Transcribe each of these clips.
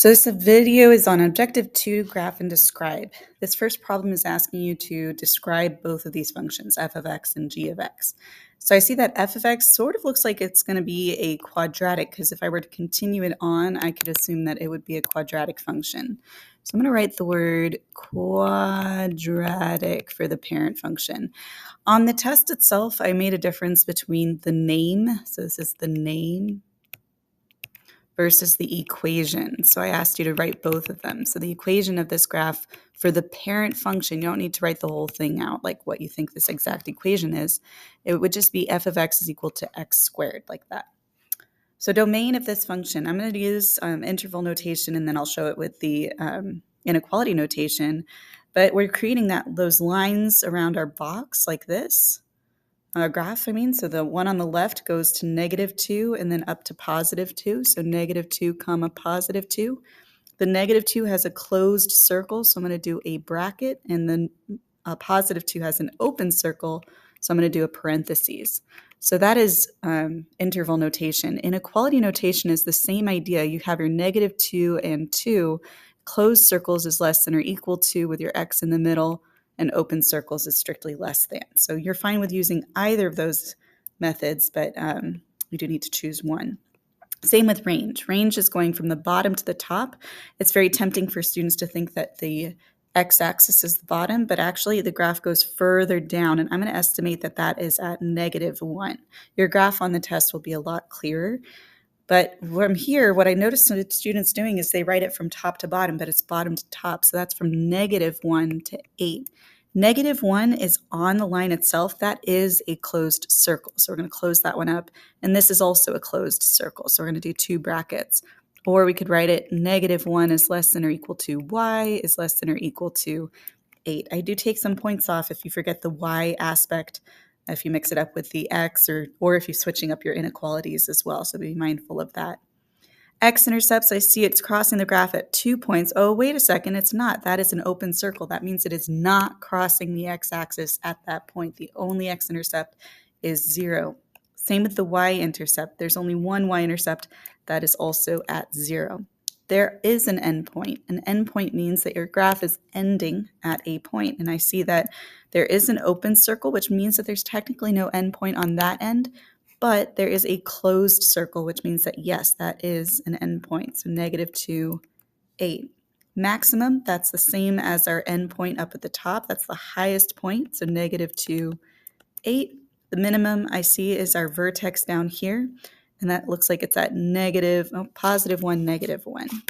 So this video is on objective 2, graph and describe. This first problem is asking you to describe both of these functions, f of x and g of x. So I see that f of x sort of looks like it's going to be a quadratic, because if I were to continue it on, I could assume that it would be a quadratic function. So I'm going to write the word quadratic for the parent function. On the test itself, I made a difference between the name, so this is the name, versus the equation. So I asked you to write both of them. So the equation of this graph for the parent function, you don't need to write the whole thing out, like what you think this exact equation is. It would just be f of x is equal to x squared, like that. So domain of this function, I'm going to use interval notation, and then I'll show it with the inequality notation. But we're creating those lines around our box like this. Graph, so the one on the left goes to -2 and then up to +2, so -2 comma +2. The -2 has a closed circle, so I'm going to do a bracket, and then +2 has an open circle, so I'm going to do a parentheses. So that is interval notation. Inequality notation is the same idea. You have your -2 and 2. Closed circles is less than or equal to with your x in the middle, and open circles is strictly less than. So you're fine with using either of those methods, but you do need to choose one. Same with range. Range is going from the bottom to the top. It's very tempting for students to think that the x-axis is the bottom, but actually the graph goes further down, and I'm going to estimate that that is at -1. Your graph on the test will be a lot clearer. But from here, what I noticed the students doing is they write it from top to bottom, but it's bottom to top. So that's from -1 to 8. -1 is on the line itself. That is a closed circle. So we're going to close that one up. And this is also a closed circle. So we're going to do 2 brackets. Or we could write it -1 is less than or equal to y is less than or equal to 8. I do take some points off if you forget the y aspect, if you mix it up with the x, or if you're switching up your inequalities as well. So be mindful of that. X-intercepts, I see it's crossing the graph at 2 points. Oh, wait a second, it's not. That is an open circle. That means it is not crossing the x-axis at that point. The only x-intercept is 0. Same with the y-intercept. There's only one y-intercept that is also at 0. There is an endpoint. An endpoint means that your graph is ending at a point. And I see that there is an open circle, which means that there's technically no endpoint on that end, but there is a closed circle, which means that, yes, that is an endpoint. So -2, 8. Maximum, that's the same as our endpoint up at the top. That's the highest point, so -2, 8. The minimum I see is our vertex down here, and that looks like it's at +1, -1.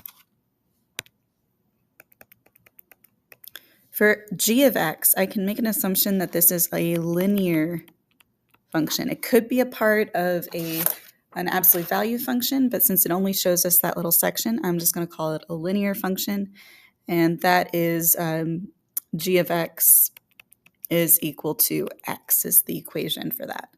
For g of x, I can make an assumption that this is a linear function. It could be a part of an absolute value function, but since it only shows us that little section, I'm just going to call it a linear function, and that is g of x is equal to x is the equation for that.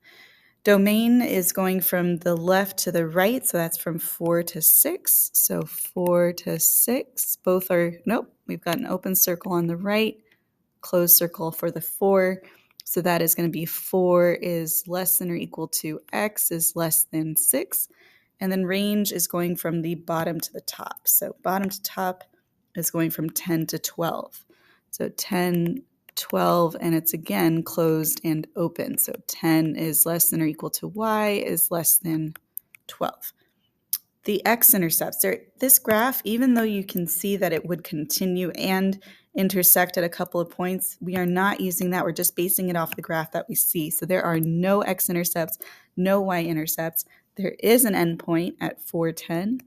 Domain is going from the left to the right, so that's from 4 to 6. So 4 to 6, both are, nope, we've got an open circle on the right, closed circle for the 4. So that is going to be 4 is less than or equal to x is less than 6. And then range is going from the bottom to the top. So bottom to top is going from 10 to 12. So 10, 12, and it's again closed and open. So 10 is less than or equal to y is less than 12. The x-intercepts, this graph, even though you can see that it would continue and intersect at a couple of points, we are not using that. We're just basing it off the graph that we see. So there are no x-intercepts, no y-intercepts. There is an endpoint at 410.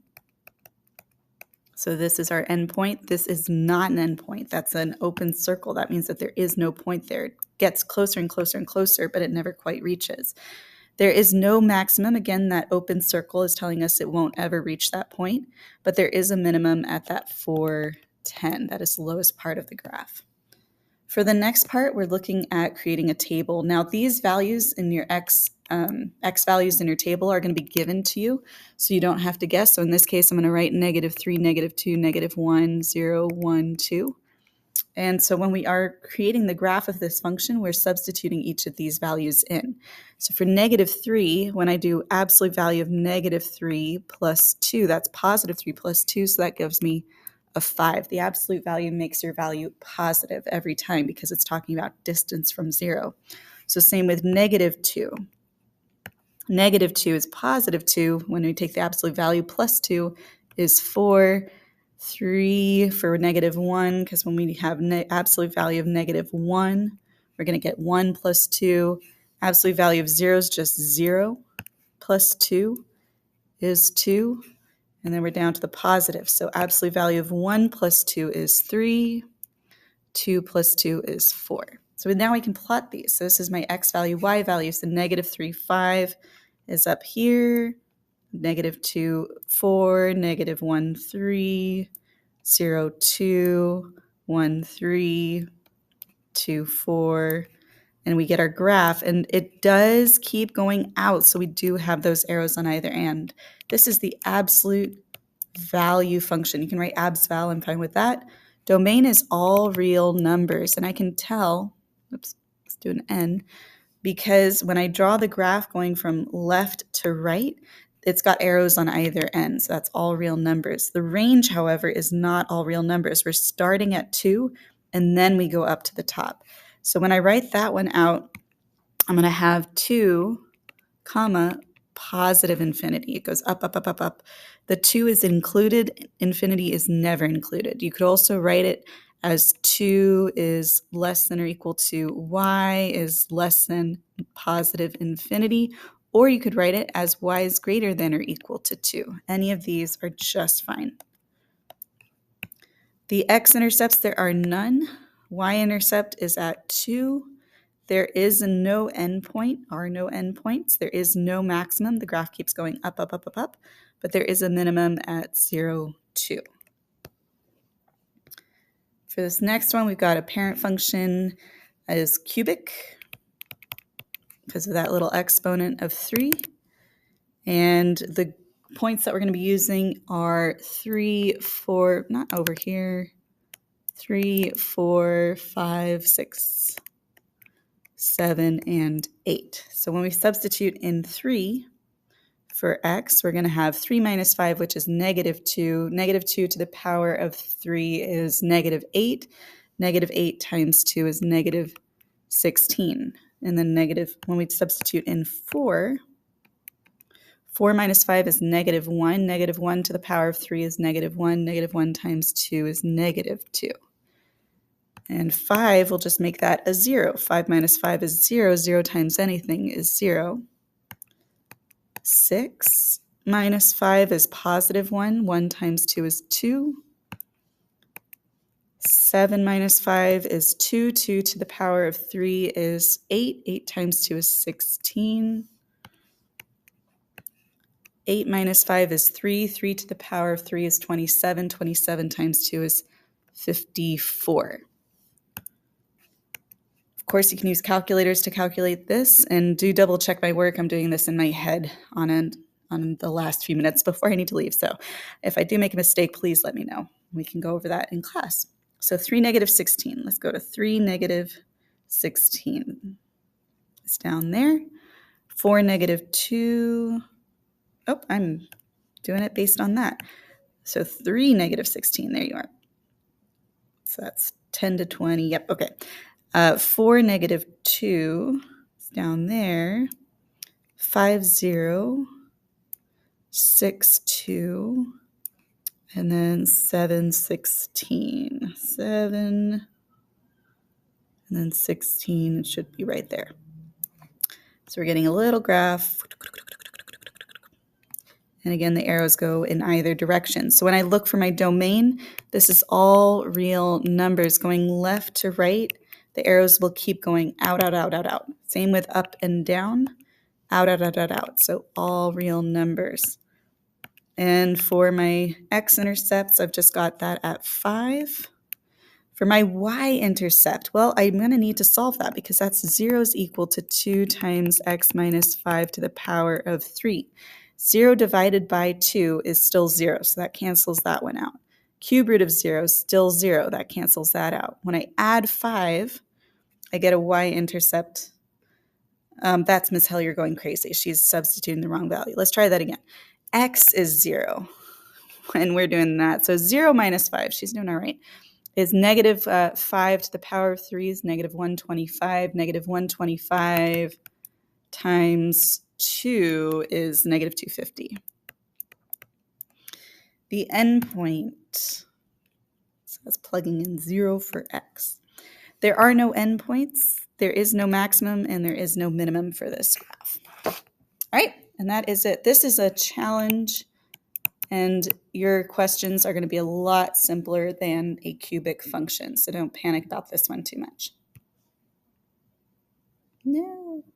So this is our endpoint. This is not an endpoint. That's an open circle. That means that there is no point there. It gets closer and closer and closer, but it never quite reaches. There is no maximum. Again, that open circle is telling us it won't ever reach that point, but there is a minimum at that 410. That is the lowest part of the graph. For the next part, we're looking at creating a table. Now, these values in your x values in your table are going to be given to you, so you don't have to guess. So in this case, I'm going to write -3, -2, -1, 0, 1, 2. And so when we are creating the graph of this function, we're substituting each of these values in. So for -3, when I do absolute value of -3 plus 2, that's +3 plus 2, so that gives me a 5. The absolute value makes your value positive every time because it's talking about distance from 0. So same with -2. -2 is +2 when we take the absolute value, plus 2 is 4. 3 for -1, because when we have absolute value of -1, we're going to get 1 plus 2. Absolute value of 0 is just 0 plus 2 is 2. And then we're down to the positive. So absolute value of 1 plus 2 is 3. 2 plus 2 is 4. So now we can plot these. So this is my x value, y value. So -3, 5 is up here. -2, 4. -1, 3. 0, 2. 1, 3. 2, 4. And we get our graph. And it does keep going out. So we do have those arrows on either end. This is the absolute value function. You can write abs_val, I'm fine with that. Domain is all real numbers. And I can tell, oops, let's do an N, because when I draw the graph going from left to right, it's got arrows on either end. So that's all real numbers. The range, however, is not all real numbers. We're starting at 2, and then we go up to the top. So when I write that one out, I'm going to have 2, comma, positive infinity. It goes up, up, up, up, up. The 2 is included. Infinity is never included. You could also write it as 2 is less than or equal to y is less than positive infinity, or you could write it as y is greater than or equal to 2. Any of these are just fine. The x-intercepts, there are none. Y-intercept is at 2. There is no endpoint, are no endpoints. There is no maximum. The graph keeps going up, up, up, up, up, but there is a minimum at 0, 2. For this next one, we've got a parent function is cubic because of that little exponent of 3. And the points that we're going to be using are 3, 4, not over here, 3, 4, 5, 6, 7, and 8. So when we substitute in 3 for x, we're going to have 3 minus 5, which is -2. -2 to the power of 3 is -8. -8 times 2 is -16. And then when we substitute in 4, 4 minus 5 is -1. -1 to the power of 3 is -1. -1 times 2 is -2. And 5, we'll just make that a 0. 5 minus 5 is 0. 0 times anything is 0. 6 minus 5 is +1. 1 times 2 is 2. 7 minus 5 is 2. 2 to the power of 3 is 8. 8 times 2 is 16. 8 minus 5 is 3. 3 to the power of 3 is 27. 27 times 2 is 54. Of course, you can use calculators to calculate this, and do double check my work. I'm doing this in my head on the last few minutes before I need to leave. So if I do make a mistake, please let me know. We can go over that in class. So 3, -16. Let's go to 3, -16. It's down there. 4, -2. Oh, I'm doing it based on that. So 3, -16. There you are. So that's 10 to 20. Yep, okay. 4, -2 is down there. 5, 0. 6, 2. And then 7, 16. 7. And then 16. It should be right there. So we're getting a little graph. And again, the arrows go in either direction. So when I look for my domain, this is all real numbers going left to right. The arrows will keep going out, out, out, out, out. Same with up and down, out, out, out, out, out. So all real numbers. And for my x-intercepts, I've just got that at 5. For my y-intercept, well, I'm going to need to solve that because that's 0 is equal to 2 times x minus 5 to the power of 3. 0 divided by 2 is still 0, so that cancels that one out. Cube root of 0 is still 0. That cancels that out. When I add 5, I get a y-intercept. That's Miss Hellier going crazy. She's substituting the wrong value. Let's try that again. X is 0, and we're doing that. So 0 minus 5, she's doing all right, is negative 5 to the power of 3 is negative 125. Negative 125 times 2 is negative 250. The endpoint, so that's plugging in 0 for x. There are no endpoints, there is no maximum, and there is no minimum for this graph. All right, and that is it. This is a challenge, and your questions are going to be a lot simpler than a cubic function, so don't panic about this one too much. No.